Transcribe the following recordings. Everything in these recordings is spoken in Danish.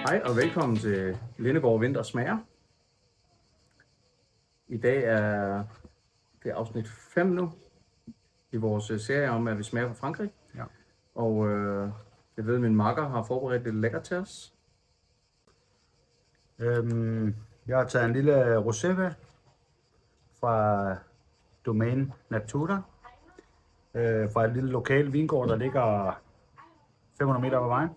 Hej og velkommen til Lindegård Vinter Smager. I dag er det afsnit 5 nu i vores serie om, at vi smager på Frankrig. Ja. Og jeg ved, at min makker har forberedt lidt lækkert til os. Jeg har taget en lille rosé fra Domaine Natura. Fra et lille lokal vingård, der ligger 500 meter på vejen.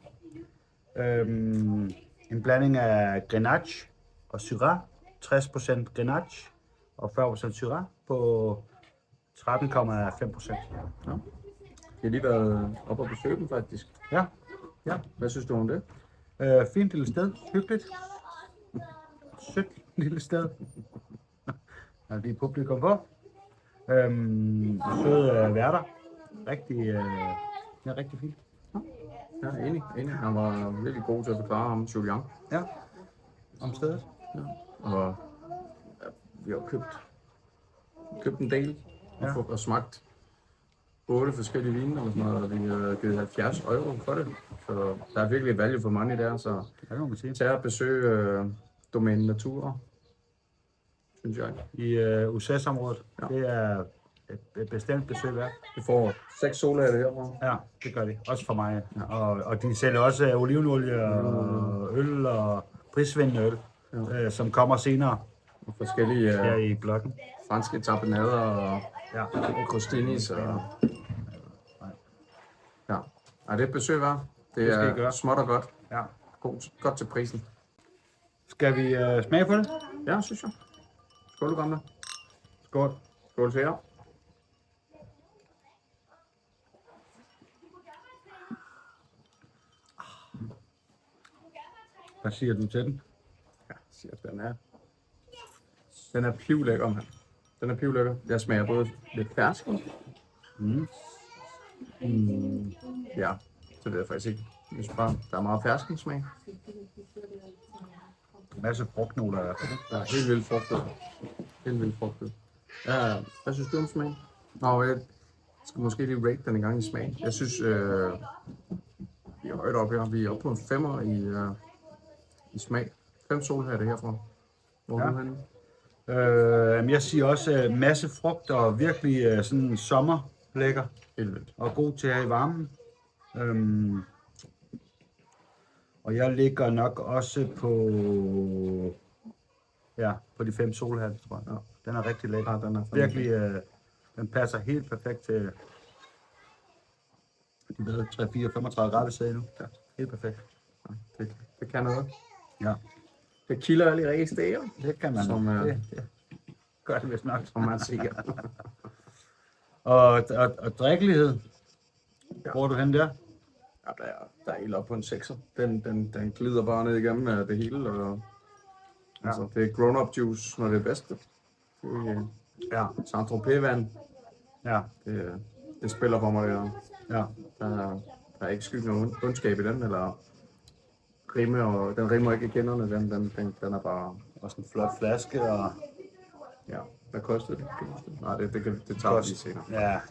En blanding af Grenache og Syrah. 60% Grenache og 40% Syrah på 13,5%. Ja. Jeg har lige været oppe og besøge dem faktisk. Ja, Hvad synes du om det? fint lille sted. Hyggeligt. Sødt lille sted. Der er lige publikum på. Søde værter. Rigtig fint. Ja, enig. Han var virkelig god til at forklare ham, Julian. Ja, om stedet. Ja. Og ja, vi har købt en del og smagt 8 forskellige vine eller sådan noget, og vi har givet 70 euro for det. Så der er virkelig value for money der, så Det kan man sige. tag og besøg Domaine Natura, synes jeg. I USA-området. Ja. Det er et bestemt besøg værd. Vi får 6 solhatte herfra. Ja, det gør de. Også for mig. Ja. Og de sælger også olivenolie og øl og prisvindende øl, som kommer senere Og forskellige her i bloggen. franske tapenader og Ja. crostinis og ja. Ej, det er et besøg værd. Det Det skal I er gøre. småt og godt. Ja. Godt til prisen. Skal vi smage på det? Ja, synes jeg. Skål, du gamle. Skål. Skål til jer. Hvad siger du til den? Ja, siger den er pivlækker, mand. Den er pivlækker. Jeg smager både lidt fersken. Ja, så ved jeg faktisk ikke. Jeg synes bare, der er meget ferskensmag. En masse frugtnoter i hvert fald. Der er helt vildt frugtet. Helt vildt frugtet. Ja, hvad synes du om smag? Nå, jeg skal måske lige rate den en gang i smag. Jeg synes, vi er højt op her. Vi er oppe på en 5'er i smag. 5 solhatte herfra. Hvor er du henne? Jeg siger også masse frugt og virkelig sådan sommerlækker Helt vildt. og god til her i varmen. Og jeg ligger nok også på de 5 solhatte, tror jeg. Ja. Den er rigtig lækker. Ja, den er Virkelig, den passer helt perfekt til de ved 3-4-35 grader sag nu. Ja, helt perfekt. Ja, det kan noget. Ja, Det kilder alle i registrere, det kan man. Som, Det gør det vist nok. som man siger. Og drikkelighed. Hvor er du hen der? Ja, der er helt op på en 6'er. Den glider bare ned igennem det hele. Og, altså, det er grown-up juice, når det er bedste. Det Ja, er Saint-Tropez-vand. ja, Det spiller for mig. ja. Der er ikke skyggen af ondskab i den, eller rimme, og den rimmer ikke i kinderne. Den er bare... Også en flot flaske og... Ja, hvad kostede det? Nej, det tager vi lige senere.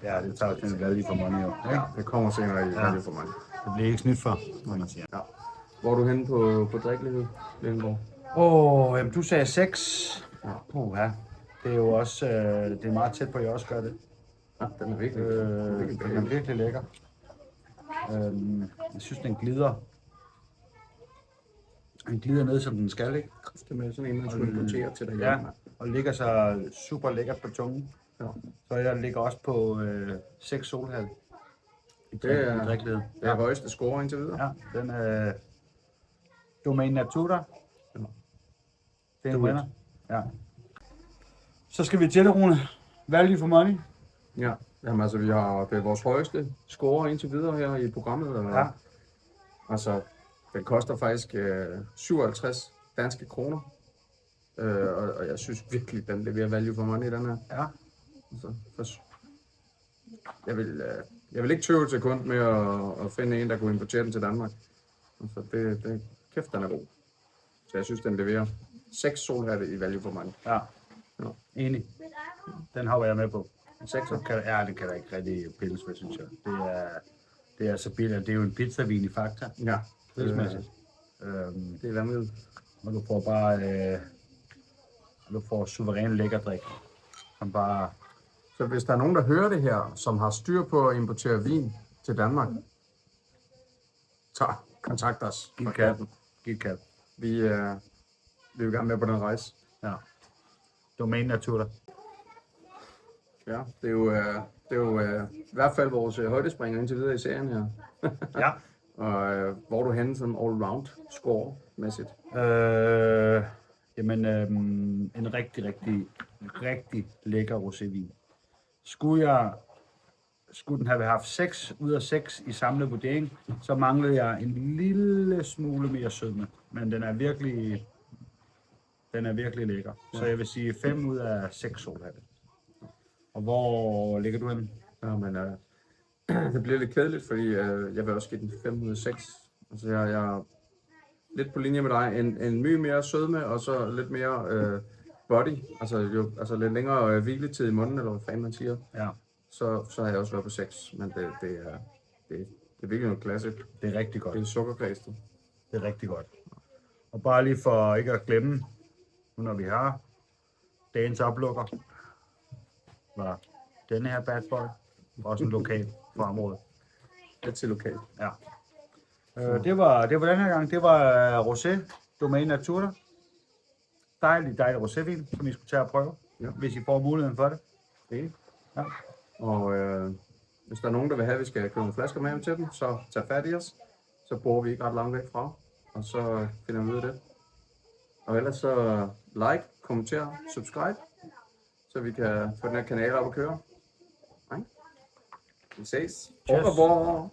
Ja, det tager sådan en value for money jo. Ja, det kommer senere i value for mig. Det bliver ikke snydt for, må man sige. Ja. Hvor er du henne på drikkelighed, Lindborg? Jamen du sagde 6. Ja. Det er jo også, det er meget tæt på, at jeg også gør det. Ja, den er virkelig, Den er virkelig lækker. Jeg synes, den glider. Den glider ned, som den skal, ikke? Det med sådan en, man skulle importere til dig. Ja, og ligger så super lækkert på tungen. Ja. Så jeg ligger også på 6 solhatte. Det er drikkelighed. Det er højeste score indtil videre. Ja, den er Domaine Natura. Ja. Det er en vinder. Ja. Så skal vi til det, Rune. Value for money. Ja. Jamen altså, det er vores højeste score indtil videre her i programmet. Ja. Altså, den koster faktisk 57 danske kroner. Og jeg synes virkelig, den leverer value for money, den her. Ja. Altså, jeg vil ikke tøve et sekund med at finde en, der kunne importere den til Danmark. Altså, kæft, den er god. Så jeg synes, den leverer 6 solhatte i value for money. Ja. Ja. Enig. Den hopper jeg med på. 6. Det kan der ikke rigtig pilles ved, synes jeg. Det er så billigt. Det er jo en pizzavin i Fakta. Ja. Prismæssigt. Det er vanvittigt. Og du får bare du får suveræn lækker drik. Som bare... Så hvis der er nogen, der hører det her, som har styr på at importere vin til Danmark, så kontakt os. Giv et kald. Vi vil gerne med på den rejse. Ja. Domain Natura. Ja, det er jo i hvert fald vores højdespringer indtil videre i serien her. Ja. Og hvor du henne sådan all-round score-mæssigt? Jamen, en rigtig lækker rosévin. Skulle den have haft 6 ud af 6 i samlet vurdering, så manglede jeg en lille smule mere sødme. Men den er virkelig lækker. Så jeg vil sige 5 ud af 6 solhatte. Og hvor ligger du henne? Ja, men det bliver lidt kedeligt, fordi jeg vil også give den 5 ud af 6. Altså jeg er lidt på linje med dig. En my mere sødme, og så lidt mere body. Altså lidt længere hviletid i munden, eller hvad fanden man siger. Ja. Så har jeg også været på 6. Men det er virkelig noget classic. Det er rigtig godt. Det er sukkerkræstet. Det er rigtig godt. Og bare lige for ikke at glemme, nu når vi har dagens oplukker, var denne her bad boy, også en lokal fra området. Det til lokal. Ja. Det var den her gang. Det var rosé, Domain Natura. Dejlig rosévin, som I skulle tage og prøve, hvis I får muligheden for det. Okay. Ja. Og hvis der er nogen, der vil have, at vi skal købe nogle flasker med hjem til dem, så tag fat i os. Så bor vi ikke ret langt væk fra, og så finder vi ud af det. Og ellers så like, kommenter, subscribe, så vi kan få den her kanal op at køre. Nej? Vi ses. Au revoir.